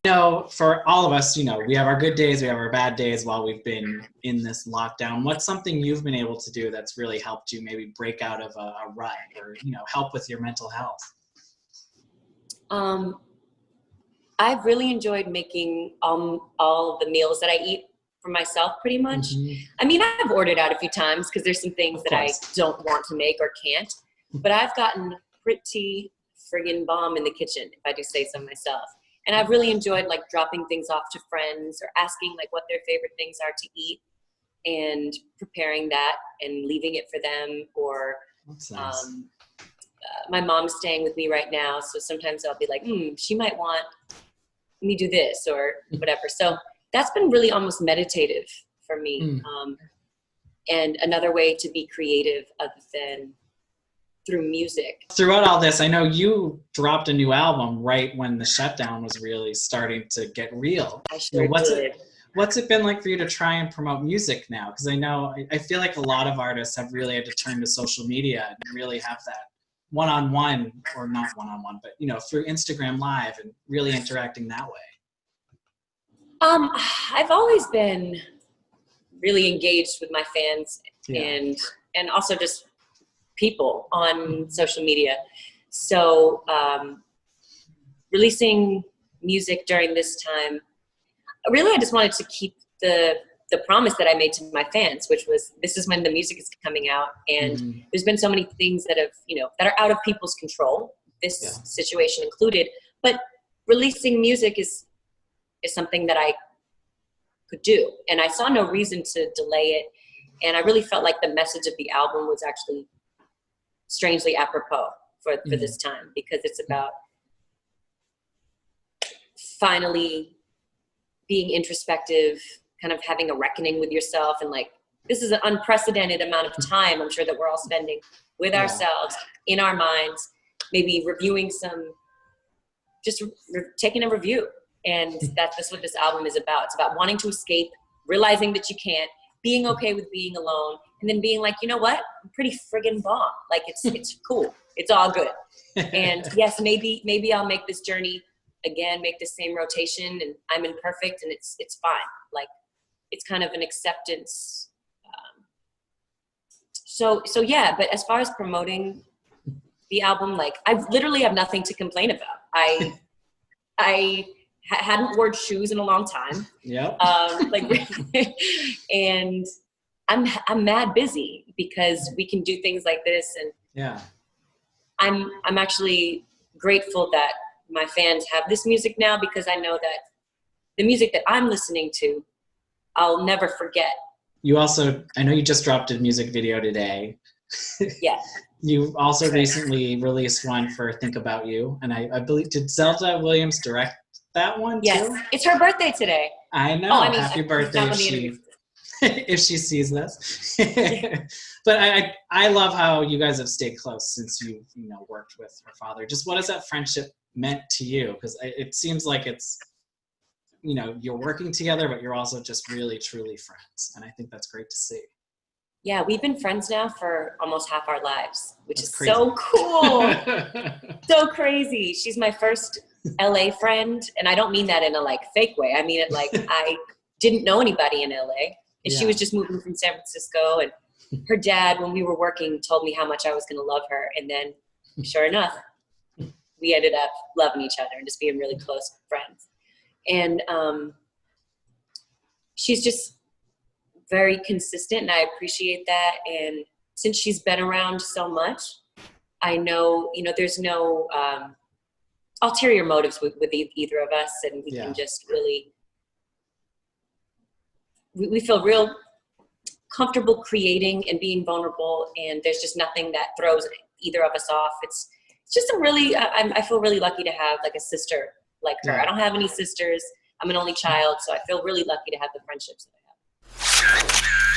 know for all of us, we have our good days, we have our bad days while we've been in this lockdown. What's something you've been able to do that's really helped you maybe break out of a rut or, help with your mental health? I've really enjoyed making all of the meals that I eat for myself pretty much. Mm-hmm. I mean, I've ordered out a few times because there's some things that I don't want to make or can't, but I've gotten pretty friggin' bomb in the kitchen, if I do say so myself. And I've really enjoyed like dropping things off to friends or asking like what their favorite things are to eat and preparing that and leaving it for them. Or That's nice. My mom's staying with me right now, so sometimes I'll be like, she might want me do this or whatever. So that's been really almost meditative for me. And another way to be creative other than through music. Throughout all this, I know you dropped a new album right when the shutdown was really starting to get real. I sure did. What's it been like for you to try and promote music now? Because I feel like a lot of artists have really had to turn to social media and really have that one-on-one, or not one-on-one, but through Instagram Live and really interacting that way. I've always been really engaged with my fans and also just people on social media. So releasing music during this time, really I just wanted to keep the promise that I made to my fans, which was this is when the music is coming out. And there's been so many things that have, that are out of people's control, this situation included. But releasing music is something that I could do. And I saw no reason to delay it. And I really felt like the message of the album was actually strangely apropos for this time, because it's about finally being introspective, kind of having a reckoning with yourself. And like, this is an unprecedented amount of time I'm sure that we're all spending with ourselves, in our minds, maybe reviewing just taking a review. And that's what this album is about. It's about wanting to escape, realizing that you can't, being okay with being alone, and then being like, you know what? I'm pretty friggin' bomb. Like it's cool. It's all good. And yes, maybe I'll make this journey again, make the same rotation, and I'm imperfect and it's fine. Like it's kind of an acceptance. So yeah, but as far as promoting the album, like I literally have nothing to complain about. I hadn't worn shoes in a long time. Yeah. And I'm mad busy because we can do things like this. And I'm actually grateful that my fans have this music now, because I know that the music that I'm listening to, I'll never forget. I know you just dropped a music video today. Yeah. You also recently released one for Think About You. And I believe, did Zelda Williams direct that one too? Yes. It's her birthday today. I know. Happy birthday if she sees this. But I love how you guys have stayed close since you've worked with her father. Just what has that friendship meant to you? Because it seems like it's you're working together, but you're also just really truly friends, and I think that's great to see. Yeah, we've been friends now for almost half our lives, which is crazy. So cool. So crazy. She's my first LA friend, and I don't mean that in a like fake way. I mean it like I didn't know anybody in LA, and she was just moving from San Francisco, and her dad, when we were working, told me how much I was going to love her, and then sure enough, we ended up loving each other and just being really close friends. And she's just very consistent, and I appreciate that. And since she's been around so much, I know, there's no ulterior motives with either of us, and we can just really, we feel real comfortable creating and being vulnerable, and there's just nothing that throws either of us off. It's just a really, I feel really lucky to have like a sister like her. I don't have any sisters. I'm an only child, so I feel really lucky to have the friendships that I have.